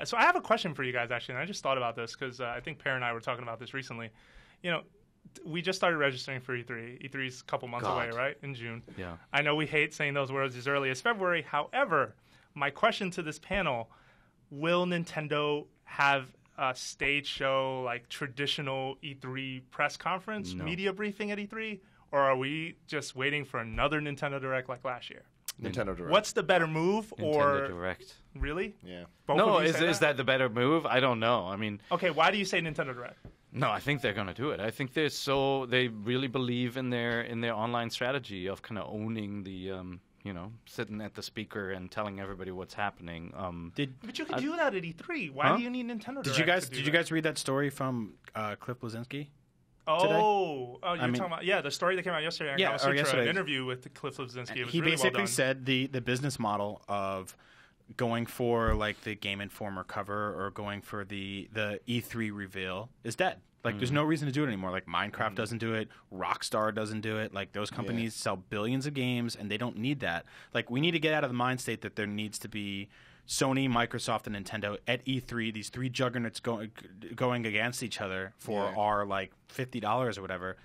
So I have a question for you guys, actually, and I just thought about this because I think Per and I were talking about this recently. You know, we just started registering for E3. E3's a couple months away, right? In June. Yeah. I know we hate saying those words as early as February. However, my question to this panel, will Nintendo have a stage show, like traditional E3 press conference, media briefing at E3? Or are we just waiting for another Nintendo Direct like last year? Nintendo Direct. What's the better move? Nintendo Direct. Really? Yeah. Both No, of you is say that the better move? I don't know. I mean, okay, why do you say Nintendo Direct? no, I think they're going to do it. I think they really believe in their online strategy of kind of owning the sitting at the speaker and telling everybody what's happening. But you can do that at E3. Why do you need Nintendo Direct? Did you guys read that story from Cliff Bleszinski? You're talking about the story that came out yesterday. An interview with Cliff Bleszinski. It was he really basically well done. said the business model of going for like the Game Informer cover or going for the E3 reveal is dead. Like, there's no reason to do it anymore. Like, Minecraft doesn't do it. Rockstar doesn't do it. Like, those companies sell billions of games, and they don't need that. Like, we need to get out of the mind state that there needs to be Sony, Microsoft, and Nintendo at E3, these three juggernauts going against each other for our, like, $50 or whatever.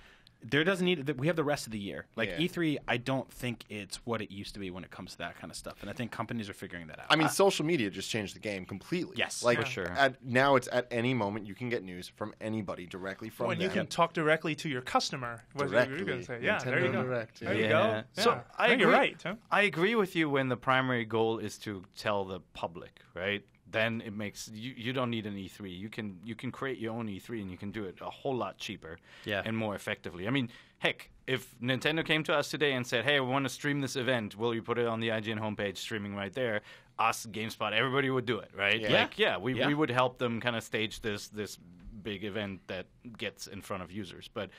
There doesn't need – we have the rest of the year. Like, E3, I don't think it's what it used to be when it comes to that kind of stuff. And I think companies are figuring that out. I mean, social media just changed the game completely. Yes. Like, for sure. Now it's at any moment you can get news from anybody directly from them. You can talk directly to your customer. What were you going to say? Yeah, there you go. Direct, There you go. So I agree. You're right. Huh? I agree with you when the primary goal is to tell the public, right? Then it makes you don't need an E3. You can create your own E3 and you can do it a whole lot cheaper and more effectively. I mean, heck, if Nintendo came to us today and said, "Hey, we want to stream this event. Will you put it on the IGN homepage, streaming right there?" Us, GameSpot, everybody would do it, right? Yeah. We would help them kind of stage this big event that gets in front of users. But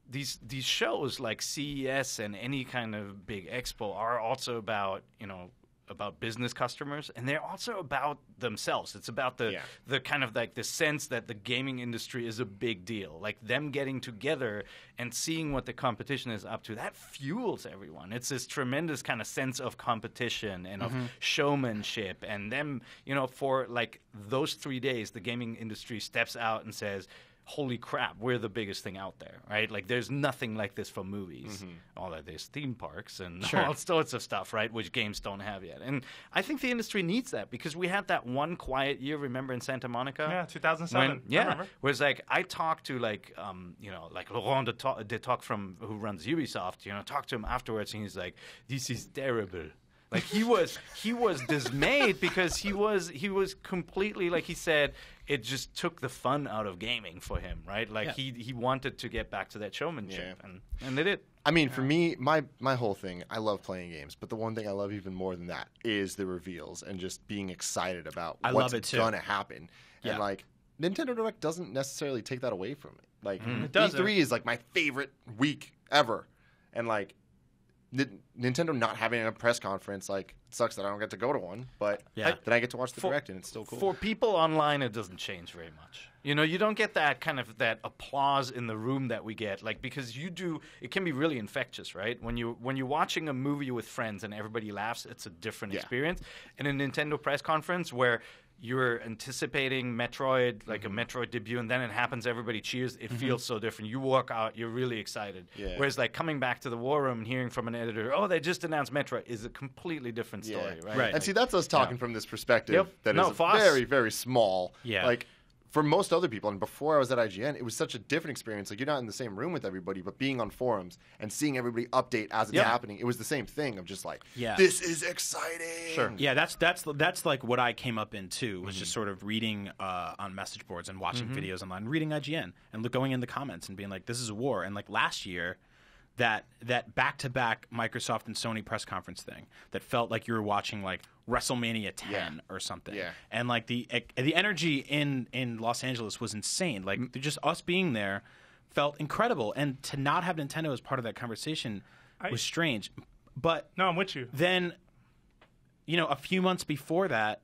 these shows like CES and any kind of big expo are also about business customers, and they're also about themselves. It's about the kind of like the sense that the gaming industry is a big deal. Like them getting together and seeing what the competition is up to, that fuels everyone. It's this tremendous kind of sense of competition and of showmanship. And them, for like those 3 days, the gaming industry steps out and says, holy crap, we're the biggest thing out there, right? Like, there's nothing like this for movies. Although there's theme parks and all sorts of stuff, right, which games don't have yet. And I think the industry needs that because we had that one quiet year, remember, in Santa Monica? Yeah, 2007. Where it's like, I talked to, like Laurent de Toc who runs Ubisoft, talked to him afterwards, and he's like, this is terrible. Like, he was dismayed because he was completely, like he said, it just took the fun out of gaming for him, right? Like he wanted to get back to that showmanship, and they did. I mean, for me, my whole thing, I love playing games, but the one thing I love even more than that is the reveals and just being excited about what's going to happen. And like, Nintendo Direct doesn't necessarily take that away from it. Like, E3 is like my favorite week ever, and like, Nintendo not having a press conference, like, it sucks that I don't get to go to one, but then I get to watch the Direct, and it's still cool. For people online, it doesn't change very much. You don't get that kind of that applause in the room that we get, like, because it can be really infectious, right? When you're watching a movie with friends and everybody laughs, it's a different experience. In a Nintendo press conference where you're anticipating Metroid, like a Metroid debut, and then it happens, everybody cheers. It feels so different. You walk out, you're really excited. Yeah. Whereas, like, coming back to the war room and hearing from an editor, they just announced Metroid, is a completely different story, right? And see, that's us talking from this perspective that is very, very small. Yeah. Like, for most other people, and before I was at IGN, it was such a different experience. Like, you're not in the same room with everybody, but being on forums and seeing everybody update as it's happening, it was the same thing of just like, this is exciting. Sure. Yeah, that's like what I came up in too, was just sort of reading on message boards and watching videos online, reading IGN and going in the comments and being like, this is a war. And like last year, that back-to-back Microsoft and Sony press conference thing that felt like you were watching like WrestleMania 10 or something. Yeah. And like the energy in Los Angeles was insane. Like just us being there felt incredible, and to not have Nintendo as part of that conversation was strange. But no, I'm with you. Then, a few months before that,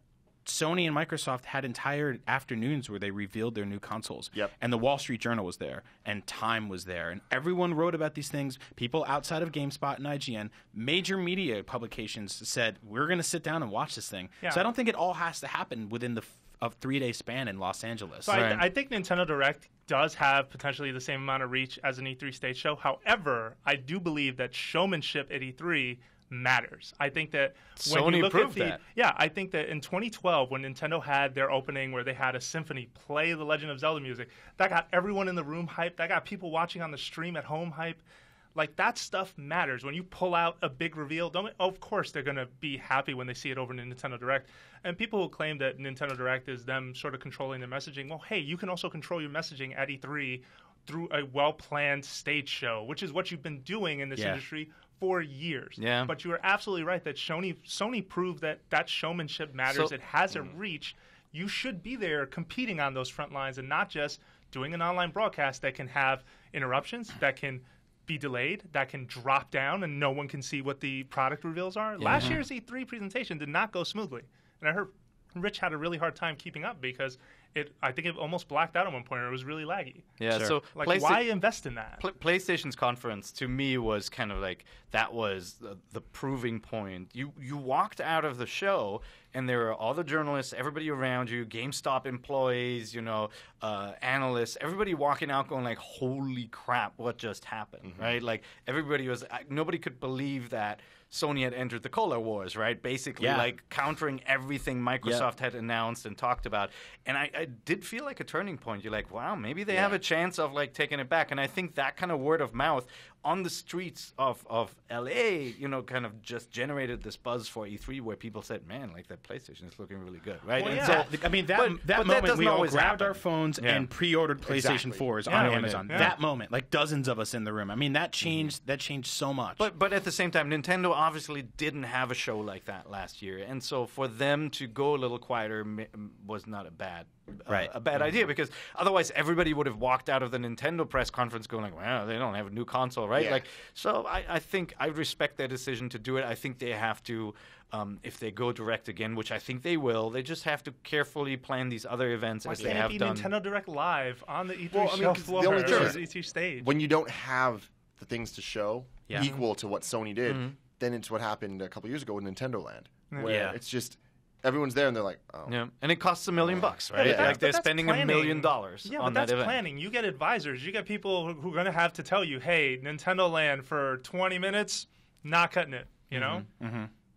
Sony and Microsoft had entire afternoons where they revealed their new consoles. Yep. And the Wall Street Journal was there, and Time was there, and everyone wrote about these things. People outside of GameSpot and IGN, major media publications said, we're going to sit down and watch this thing. Yeah. So I don't think it all has to happen within the 3-day span in Los Angeles. So I think Nintendo Direct does have potentially the same amount of reach as an E3 stage show. However, I do believe that showmanship at E3 matters. I think that when Sony you look proved at that. Yeah, I think that in 2012 when Nintendo had their opening where they had a symphony play the Legend of Zelda music, that got everyone in the room hyped. That got people watching on the stream at home hyped. Like, that stuff matters. When you pull out a big reveal, of course they're going to be happy when they see it over in Nintendo Direct. And people who claim that Nintendo Direct is them sort of controlling their messaging, well, hey, you can also control your messaging at E3 through a well-planned stage show, which is what you've been doing in this industry for years. Yeah. But you are absolutely right that Sony proved that showmanship matters. It has a reach. You should be there competing on those front lines and not just doing an online broadcast that can have interruptions, that can be delayed, that can drop down and no one can see what the product reveals are. Last year's E3 presentation did not go smoothly. And I heard Rich had a really hard time keeping up because I think it almost blacked out at one point, or it was really laggy. Yeah, Sure. so like, why invest in that? PlayStation's conference to me was kind of like that was the proving point. You walked out of the show and there were all the journalists, everybody around you, GameStop employees, analysts, everybody walking out going like, "Holy crap, what just happened?" Right? Like everybody was, nobody could believe that Sony had entered the color wars, right? Basically, like countering everything Microsoft had announced and talked about. And I did feel like a turning point. You're like, wow, maybe they have a chance of like taking it back. And I think that kind of word of mouth on the streets of LA, kind of just generated this buzz for E3 where people said, man, like that PlayStation is looking really good, right? Well, and yeah. I mean, that moment we all grabbed our phones Yeah. and pre-ordered PlayStation 4s on Amazon. Yeah. That moment, like dozens of us in the room. I mean, that changed so much. But at the same time, Nintendo obviously didn't have a show like that last year, and so for them to go a little quieter was not a bad idea, because otherwise everybody would have walked out of the Nintendo press conference going like, "Wow, they don't have a new console, right?" Yeah. Like, so I think I respect their decision to do it. I think they have to. If they go direct again, which I think they will, they just have to carefully plan these other events as they have done. Why can't it be Nintendo Direct live on the E3 Well, I mean, show 'cause floor the only or thing is, E3 stage? when you don't have the things to show Yeah. equal to what Sony did, then it's what happened a couple years ago with Nintendo Land, where Yeah. it's just everyone's there and they're like, oh. Yeah, and it costs $1 million, right? Yeah, Like they're that's spending planning. $1 million Yeah, on but that that's event. planning. You get advisors. You get people who are going to have to tell you, hey, Nintendo Land for 20 minutes, not cutting it, you know?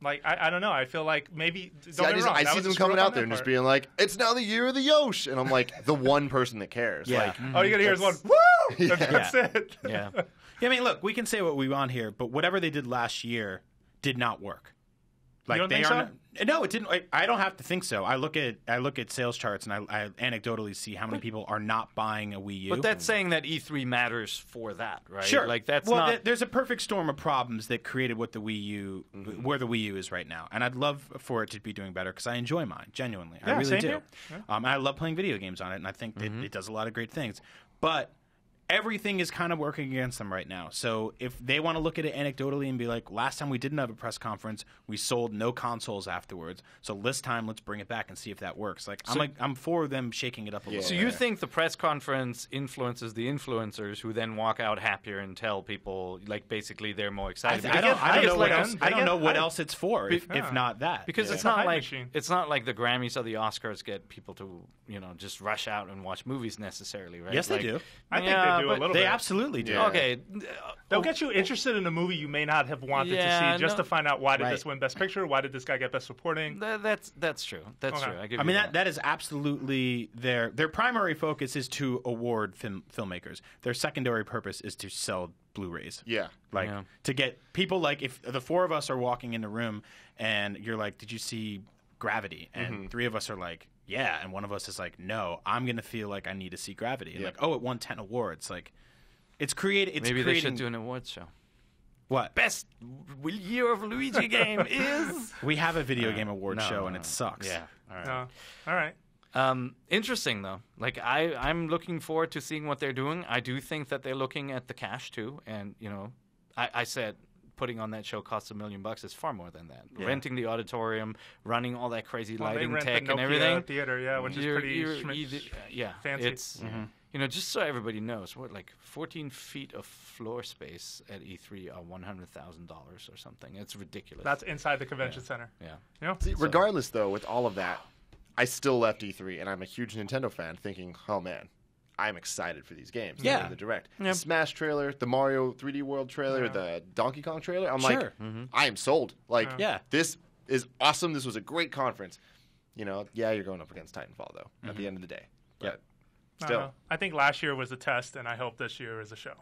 Like, I don't know. I feel like maybe, See, I see them coming out there and just being like, it's now the year of the Yosh. And I'm like, the one person that cares. Yeah. Like, all you got to hear is one, woo! That's it. Yeah. Yeah, I mean, look, we can say what we want here, but whatever they did last year did not work. Like, You don't they think are so? no, it didn't. I don't have to think so. I look at sales charts and I anecdotally see how many people are not buying a Wii U. But that's saying that E3 matters for that, right? Sure. Like that's well, not. there's a perfect storm of problems that created what the Wii U, where the Wii U is right now, and I'd love for it to be doing better because I enjoy mine genuinely. I really same do. here. Yeah. And I love playing video games on it, and I think that it does a lot of great things. But everything is kind of working against them right now. So if they want to look at it anecdotally and be like, last time we didn't have a press conference, we sold no consoles afterwards. So this time, let's bring it back and see if that works. I'm for them shaking it up a little. So bit. you think the press conference influences the influencers who then walk out happier and tell people, like, basically they're more excited? I don't know what else. I don't know what hype. else it's for if not that. Because Yeah. it's It's a not hype like machine. it's not like the Grammys or the Oscars get people to just rush out and watch movies necessarily, right? Yes, they Like, do. I think yeah, they do a but little They bit. absolutely do. Yeah. Okay, They'll get you interested in a movie you may not have wanted Yeah, to see just no. to find out why did Right. this win Best Picture, why did this guy get Best Supporting. That's true. That's Okay. true. I give I you mean that is absolutely their primary focus is to award filmmakers. Their secondary purpose is to sell Blu-rays. yeah. Like Yeah. to get people, like if the four of us are walking in the room and you're like, "Did you see Gravity?" and three of us are like, "Yeah," and one of us is like, "No, I'm gonna feel like I need to see Gravity." And Yeah. like, "Oh, it won 10 awards." Like, it's created. Maybe they should do an awards show. What? Best year of Luigi game is. We have a video game award no, show no, and no. it sucks. Yeah. All right. No. All right. Interesting though. Like I'm looking forward to seeing what they're doing. I do think that they're looking at the cash too, and I said putting on that show costs $1 million. It's far more than that. Yeah. Renting the auditorium, running all that crazy lighting they rent tech the and Nokia everything. Theater, which is pretty fancy. It's just so everybody knows, like 14 feet of floor space at E3 are $100,000 or something. It's ridiculous. That's inside the convention center. Yeah. See, regardless, though, with all of that, I still left E3, and I'm a huge Nintendo fan, thinking, oh man, I'm excited for these games. Yeah. The Direct. The Smash trailer, the Mario 3D World trailer, the Donkey Kong trailer. I'm like, I am sold. Like, this is awesome. This was a great conference. You're going up against Titanfall, though, at the end of the day. But still. I think last year was a test, and I hope this year is a show.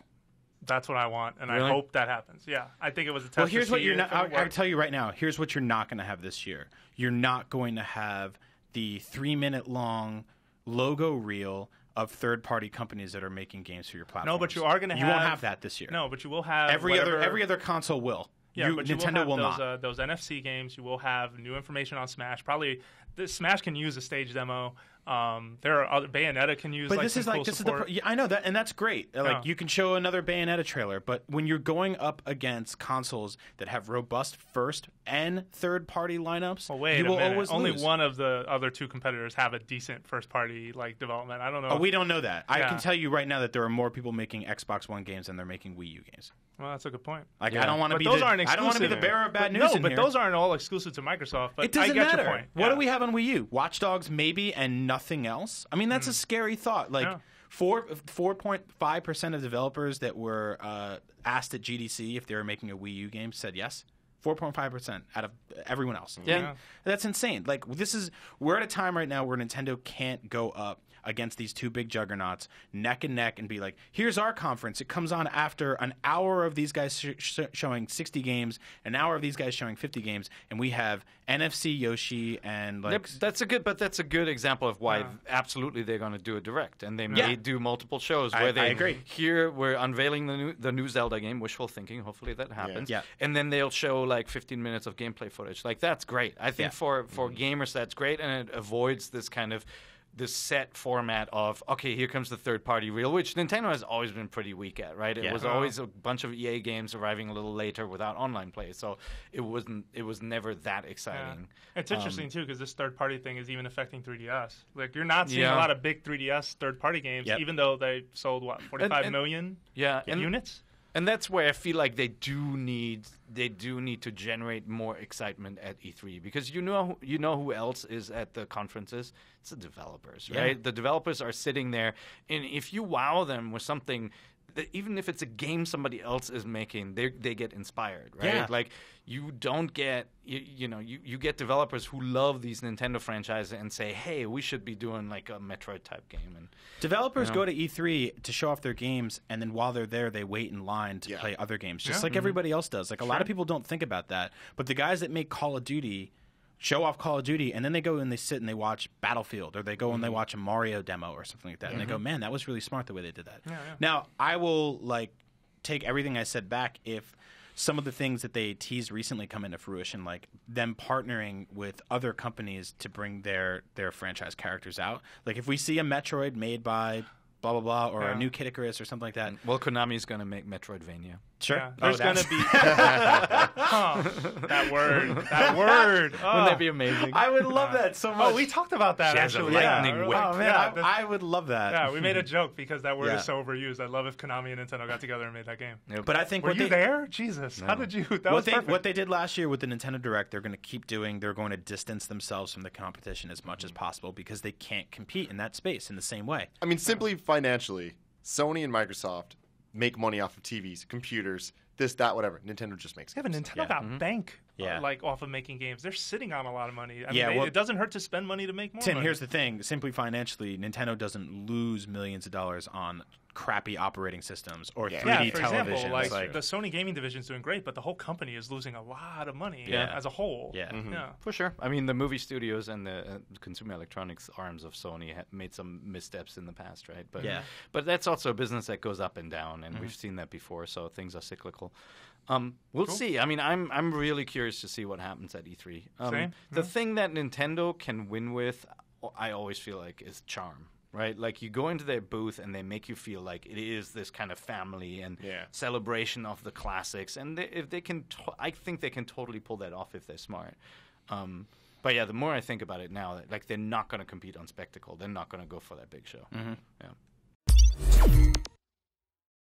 That's what I want, and I hope that happens. Yeah, I think it was a test. Well, here's what you're not. I'll tell you right now. Here's what you're not going to have this year. You're not going to have the 3-minute long logo reel of third-party companies that are making games for your platform. No, but you are going to have. You won't have that this year. No, but you will have every other console will. Yeah, but Nintendo will not. Those NFC games. You will have new information on Smash. Probably, Smash can use a stage demo. There are other Bayonetta can use. But this is I know that, and that's great. Like you can show another Bayonetta trailer, but when you're going up against consoles that have robust first and third party lineups, you will always only lose. One of the other two competitors have a decent first party development. I don't know. We don't know that. I can tell you right now that there are more people making Xbox One games than they're making Wii U games. Well, that's a good point. I don't want to be. Those aren't exclusive. I don't want to be the bearer of bad news. No, but those aren't all exclusive to Microsoft. But it doesn't matter. Your point. What do we have on Wii U? Watch Dogs, maybe, and nothing else. I mean, that's a scary thought. 4.5% of developers that were asked at GDC if they were making a Wii U game said yes. 4.5% out of everyone else. Yeah, I mean, that's insane. We're at a time right now where Nintendo can't go up against these two big juggernauts neck and neck and be like, here's our conference. It comes on after an hour of these guys showing 60 games, an hour of these guys showing 50 games, and we have NFC Yoshi and that's a good example of why absolutely they're going to do a Direct, and they may do multiple shows where I agree. Here we're unveiling the new Zelda game, wishful thinking, hopefully that happens. Yeah. And then they'll show 15 minutes of gameplay footage. That's great. I think for gamers that's great, and it avoids this kind of this set format of, okay, here comes the third-party reel, which Nintendo has always been pretty weak at, right? It was always a bunch of EA games arriving a little later without online play, so it was never that exciting. Yeah. It's interesting, too, because this third-party thing is even affecting 3DS. You're not seeing a lot of big 3DS third-party games, even though they sold, 45 million units? And that's where I feel like they do need to generate more excitement at E3, because you know who else is at the conferences? It's the developers, right? Yeah. The developers are sitting there, and if you wow them with something, even if it's a game somebody else is making, they get inspired, right? Yeah. You don't get you get developers who love these Nintendo franchises and say, hey, we should be doing a Metroid type game. And developers go to E3 to show off their games, and then while they're there, they wait in line to play other games, just like everybody else does. A lot of people don't think about that, but the guys that make Call of Duty show off Call of Duty, and then they go and they sit and they watch Battlefield, or they go and they watch a Mario demo or something like that, and they go, man, that was really smart the way they did that. Now, I will take everything I said back if some of the things that they teased recently come into fruition, like them partnering with other companies to bring their franchise characters out. If we see a Metroid made by blah blah blah, or a new Kid Icarus or something like that. Well, Konami's going to make Metroidvania. Sure. Yeah, there's going to be that word. Wouldn't that be amazing? I would love that so much. Oh, we talked about that actually. Lightning whip. Oh man, I would love that. Yeah, we made a joke because that word is so overused. I'd love if Konami and Nintendo got together and made that game. Yep. But I think were you there? Jesus, how did you? That was perfect. What they did last year with the Nintendo Direct, they're going to keep doing. They're going to distance themselves from the competition as much as possible because they can't compete in that space in the same way. I mean, simply financially, Sony and Microsoft make money off of TVs, computers, this, that, whatever. Nintendo just makes games. Yeah, but Nintendo got bank off of making games. They're sitting on a lot of money. I mean, it doesn't hurt to spend money to make more money. Here's the thing. Simply financially, Nintendo doesn't lose millions of dollars on crappy operating systems or 3D for televisions. Example, the Sony gaming division is doing great, but the whole company is losing a lot of money as a whole. Yeah. For sure. I mean, the movie studios and the consumer electronics arms of Sony have made some missteps in the past, right? But that's also a business that goes up and down, and we've seen that before, so things are cyclical. We'll see. I mean, I'm really curious to see what happens at E3. The thing that Nintendo can win with, I always feel like, is charm. right? Like you go into their booth and they make you feel like it is this kind of family and celebration of the classics. And if they can, I think they can totally pull that off if they're smart. But yeah, the more I think about it now, like they're not going to compete on spectacle. They're not going to go for that big show. Yeah.